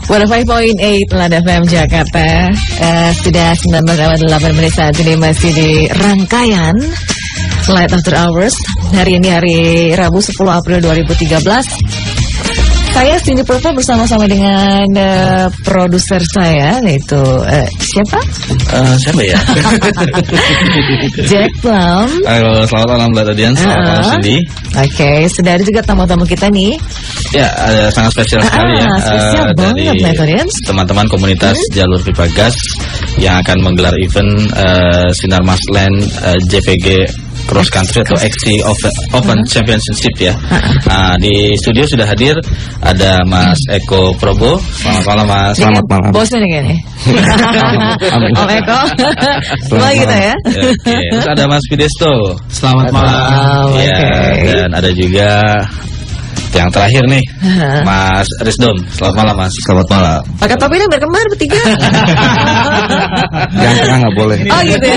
105.8 Lada FM Jakarta. Sudah 19:08 saat ini masih di rangkaian Light After Hours. Hari ini hari Rabu 10 April 2013. Saya Cindy Purple bersama-sama dengan produser saya, yaitu siapa? Siapa ya? Jack Plum. Halo, selamat malam Mbak Tadian, selamat malam Cindy. Oke, sudah ada juga tamu-tamu kita nih. Ya, sangat spesial sekali ya. Spesial banget Mbak Tadian. Teman-teman komunitas Jalur Pipa Gas yang akan menggelar event Sinar Masland JPG Cross Country atau XC Open Championship ya. Di studio sudah hadir ada Mas Eko Probo. Selamat malam Mas. Selamat malam. Bosnya nih kayaknya. Om Eko. Selamat kita ya. Oke. Terus ada Mas Fidesto. Selamat malam. Ya, dan ada juga yang terakhir nih, Mas Risdom. Selamat malam Mas. Selamat malam. Pakai topi ini berkembar bertiga. Yang tengah nggak boleh. Oh gitu ya.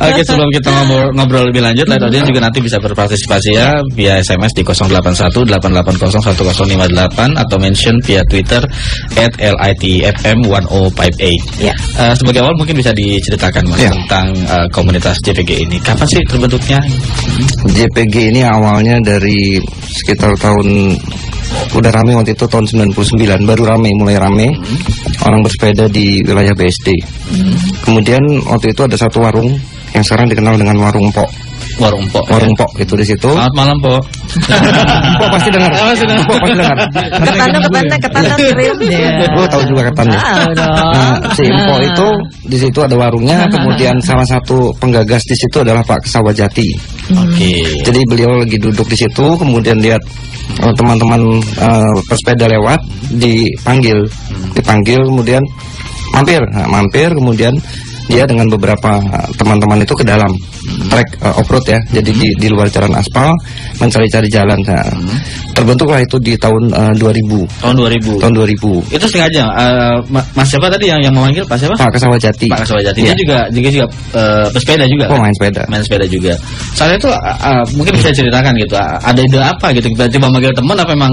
Oke, sebelum kita ngobrol lebih lanjut, Light juga nanti bisa berpartisipasi ya via SMS di 081-880-1058 atau mention via Twitter @LITFM1058. Ya. Sebagai awal mungkin bisa diceritakan Mas tentang komunitas JPG ini. Kapan sih terbentuknya? JPG ini awalnya dari sekitar tahun, udah rame waktu itu tahun 99, baru mulai rame orang bersepeda di wilayah BSD. Kemudian waktu itu ada satu warung yang sekarang dikenal dengan Warung Pok. Warung Pok itu di situ. Selamat malam Pok. Pok pasti dengar. Pok pasti dengar. Ketandan kirim. Oh, tahu juga ketannya. Nah, si Pok itu di situ ada warungnya. Kemudian salah satu penggagas di situ adalah Pak Kesawajati. Oke. Jadi beliau lagi duduk di situ, kemudian lihat teman-teman pesepeda lewat, dipanggil, kemudian mampir, kemudian dia dengan beberapa teman-teman itu ke dalam trek off-road ya, jadi di luar jalan aspal mencari-cari jalan. Terbentuklah itu di tahun 2000. Tahun 2000. Itu sengaja. Mas siapa tadi yang memanggil? Pak siapa? Pak Kesawajati. Pak Kesawajati. Dia juga pesepeda juga. Oh, kan? main sepeda juga. Soalnya itu mungkin bisa ceritakan gitu. Ada ide apa gitu? Kita coba manggil teman apa memang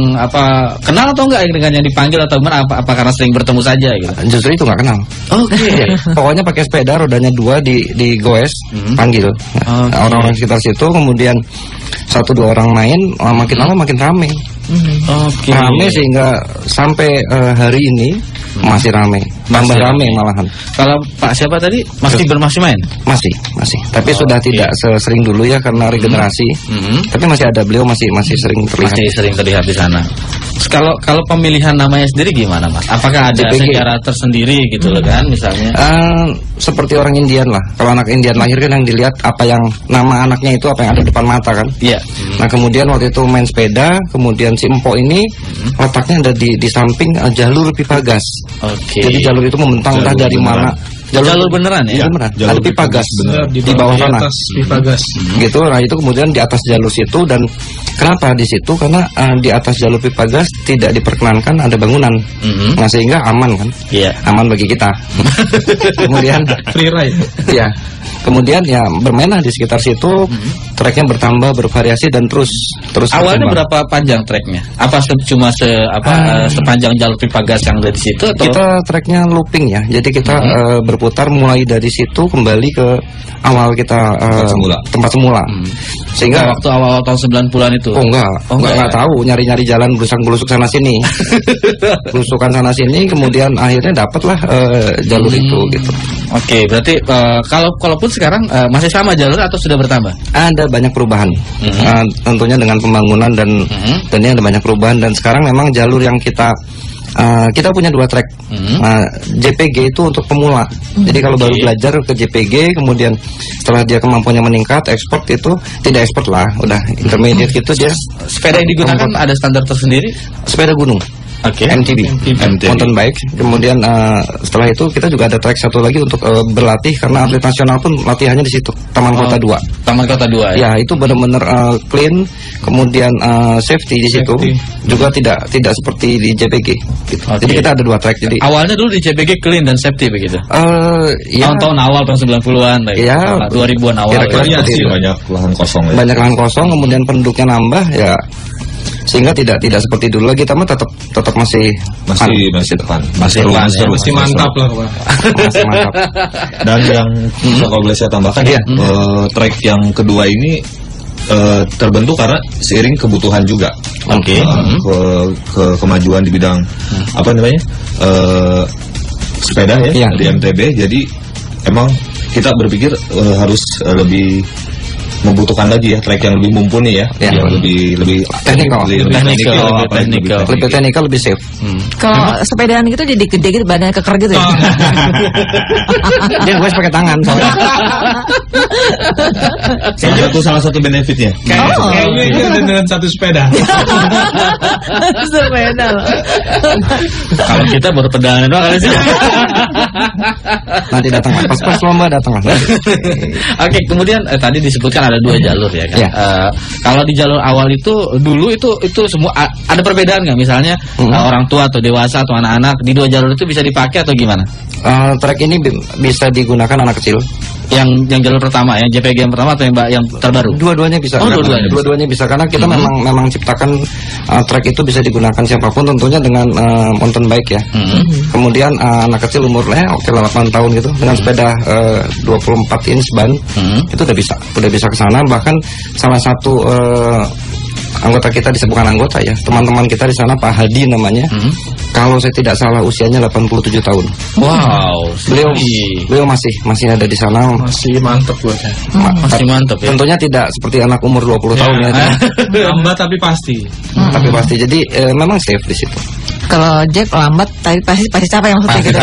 kenal atau enggak dengan yang dipanggil atau apa karena sering bertemu saja gitu? Justru itu nggak kenal. Oke. Pokoknya pakai sepeda rodanya 2 di goes, panggil. Orang-orang sekitar situ, kemudian 1-2 orang main, makin lama makin rame. Rame sehingga sampai hari ini masih rame, tambah rame malahan. Kalau Pak siapa tadi masih main? Masih. Tapi sudah tidak sesering dulu ya karena regenerasi. Tapi masih ada, beliau masih sering terlihat. Masih sering terlihat di sana. Kalau pemilihan namanya sendiri gimana Mas? Apakah ada sejarah tersendiri gitu loh kan misalnya? Seperti orang Indian lah. Kalau anak Indian lahir kan yang dilihat apa yang nama anaknya itu apa yang ada depan mata kan? Iya. Nah kemudian waktu itu main sepeda, kemudian si Empok ini letaknya ada di samping jalur pipa gas. Oke. Jadi jalur itu membentang entah dari mana. Jalur beneran ya? Beneran. Ada pipa gas di bawah sana. Pipa gas. Gitu. Nah itu kemudian di atas jalur situ, dan kenapa di situ? Karena di atas jalur pipa gas tidak diperkenankan ada bangunan. Nah sehingga aman kan? Iya. Aman bagi kita. Kemudian free ride. Iya. Kemudian ya bermainlah di sekitar situ, treknya bertambah, bervariasi dan terus. Awalnya berapa panjang treknya? Apa cuma sepanjang jalur pipa gas yang ada di situ? Atau? Kita treknya looping ya, jadi kita berputar mulai dari situ kembali ke awal kita tempat semula. Sehingga waktu awal tahun 90-an itu. Enggak tahu, nyari-nyari jalan belusuk sana sini. Belusukan sana sini, kemudian akhirnya dapatlah jalur itu gitu. Oke, berarti kalaupun sekarang masih sama jalur atau sudah bertambah? Ada banyak perubahan. Tentunya dengan pembangunan dan ini ada banyak perubahan, dan sekarang memang jalur yang kita punya 2 trek. JPG itu untuk pemula. Jadi kalau baru belajar ke JPG, kemudian setelah dia kemampuannya meningkat, ekspor itu tidak ekspor lah, udah intermediate gitu dia. Sepeda yang digunakan ada standar tersendiri? Sepeda gunung. MTB. Mountain bike. Kemudian setelah itu kita juga ada track satu lagi untuk berlatih, karena atlet nasional pun latihannya di situ, Taman Kota 2. Taman Kota 2 ya. Ya, itu benar-benar clean, kemudian safety di situ. Juga tidak seperti di JPG gitu. Jadi kita ada 2 track. Jadi awalnya dulu di JPG clean dan safety begitu. Ya, tahun awal tahun 90-an ya, 2000-an awal. Kira-kira banyak lahan kosong. Banyak lahan kosong, kemudian penduduknya nambah ya. sehingga tidak seperti dulu lagi, kita mah tetap masih depan, masih mantap lah Pak. masih mantap. Dan yang kalau boleh saya tambahkan ya, track yang kedua ini terbentuk karena seiring kebutuhan juga. Oke. Ke kemajuan di bidang apa namanya sepeda ya, di MTB. Jadi emang kita berpikir harus lebih membutuhkan lagi ya track yang lebih mumpuni ya, yang lebih teknikal, lebih teknikal, lebih safe. Kalau sepedaan gitu jadi gede gitu, badannya keker gitu ya. Dia gue pakai tangan soalnya. salah satu benefitnya. Kayaknya itu dengan satu sepeda. Sepeda loh. Kalau kita baru pedalangan doang kali sih. Nanti datang lah, pas lomba datang lah. Oke, kemudian tadi disebutkan ada 2 jalur ya kan. Kalau di jalur awal itu dulu itu semua ada perbedaan nggak? Misalnya orang tua atau dewasa atau anak-anak di 2 jalur itu bisa dipakai atau gimana? Track ini bisa digunakan anak kecil. Yang jalur pertama ya, JPG yang pertama atau yang terbaru? Dua-duanya bisa. Dua-duanya bisa karena kita memang ciptakan track itu bisa digunakan siapapun, tentunya dengan mountain bike ya. Kemudian anak kecil umurnya 8 tahun gitu dengan sepeda 24 inch ban itu udah bisa ke sana. Bahkan salah satu anggota kita, disebutkan anggota ya, teman-teman kita di sana, Pak Hadi namanya. Kalau saya tidak salah usianya 87 tahun. Wow. Beliau masih ada di sana. Masih mantep buat saya. Masih mantep ya. Tentunya tidak seperti anak umur 20 tahun ya. Lambat tapi pasti. Tapi pasti. Jadi memang safe di situ. Kalau Jack lambat tapi pasti capek maksudnya gitu.